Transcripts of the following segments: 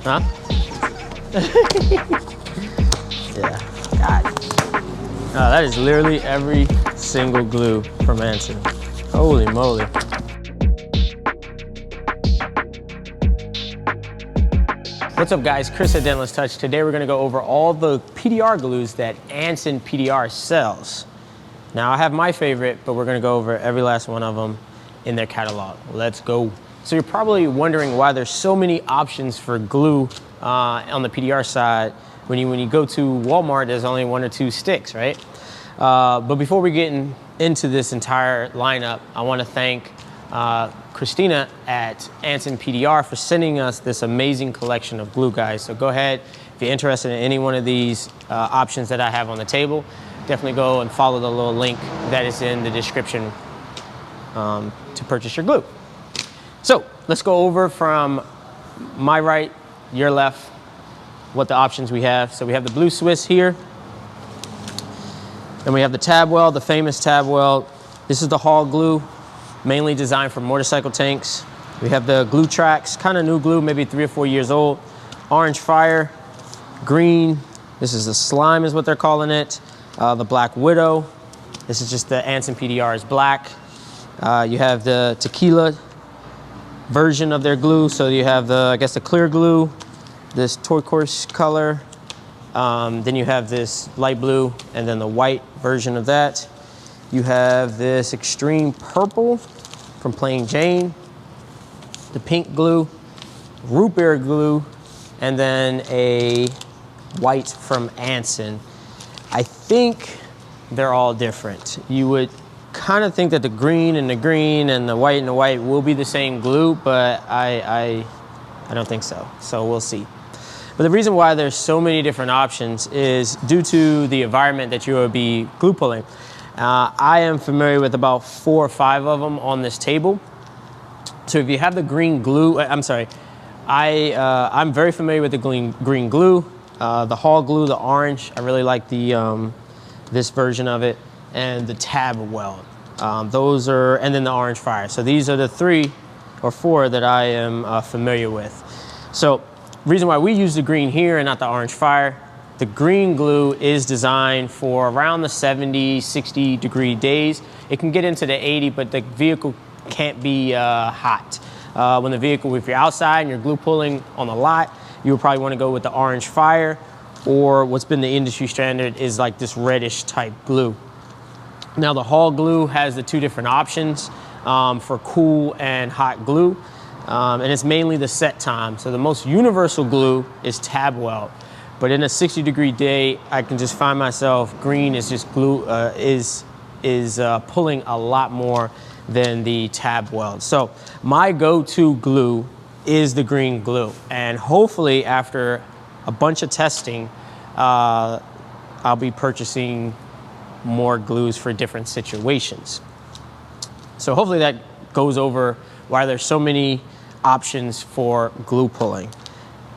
Huh? Yeah. God. That is literally every single glue from ANSON. Holy moly. What's up guys, Chris at Dentless Touch. Today we're gonna go over all the PDR glues that ANSON PDR sells. Now I have my favorite, but we're gonna go over every last one of them in their catalog. Let's go. So you're probably wondering why there's so many options for glue on the PDR side. When you go to Walmart, there's only 1 or 2 sticks, right? But before we get into this entire lineup, I wanna thank Christina at ANSON PDR for sending us this amazing collection of glue, guys. So go ahead, if you're interested in any one of these options that I have on the table, definitely go and follow the little link that is in the description to purchase your glue. So let's go over from my right, your left, what the options we have. So we have the blue Swiss here. Then we have the tab weld, the famous tab weld. This is the Hall glue, mainly designed for motorcycle tanks. We have the glue tracks, kind of new glue, maybe 3 or 4 years old. Orange fire, green. This is the slime is what they're calling it. The Black Widow. This is just the ANSON PDR's black. You have the tequila version of their glue. So you have the, I guess the clear glue, this turquoise color. Then you have this light blue and then the white version of that. You have this extreme purple from Plain Jane, the pink glue, root beer glue, and then a white from ANSON. I think they're all different. You would kind of think that the green and the white and the white will be the same glue, but I don't think so. So we'll see. But the reason why there's so many different options is due to the environment that you will be glue pulling. I am familiar with about 4 or 5 of them on this table. So if you have the green glue, I'm sorry, I'm very familiar with the green glue, the Hall glue, the orange. I really like the this version of it, and the tab weld. Those are, and then the orange fire. So these are the 3 or 4 that I am familiar with. So reason why we use the green here and not the orange fire, the green glue is designed for around the 70, 60 degree days. It can get into the 80, but the vehicle can't be hot. When the vehicle, if you're outside and you're glue pulling on the lot, you would probably want to go with the orange fire, or what's been the industry standard is like this reddish type glue. Now the Hall glue has the 2 different options for cool and hot glue. And it's mainly the set time. So the most universal glue is tab weld. But in a 60 degree day, I can just find myself, green is just glue, is pulling a lot more than the tab weld. So my go-to glue is the green glue. And hopefully after a bunch of testing, I'll be purchasing more glues for different situations. So hopefully that goes over why there's so many options for glue pulling.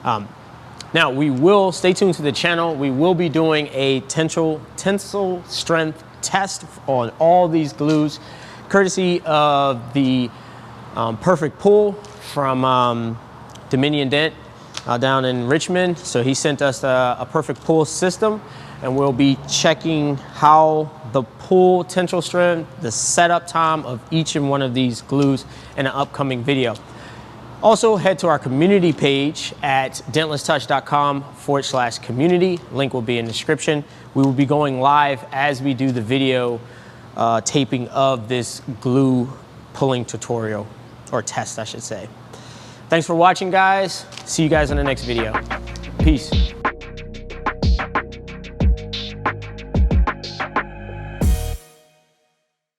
Now we will, stay tuned to the channel, we will be doing a tensile strength test on all these glues, courtesy of the Perfect Pull from Dominion Dent down in Richmond. So he sent us a Perfect Pull system, and we'll be checking how the pull tensile strength, the setup time of each and one of these glues in an upcoming video. Also, head to our community page at dentlesstouch.com/community. Link will be in the description. We will be going live as we do the video taping of this glue pulling tutorial, or test, I should say. Thanks for watching, guys. See you guys in the next video. Peace.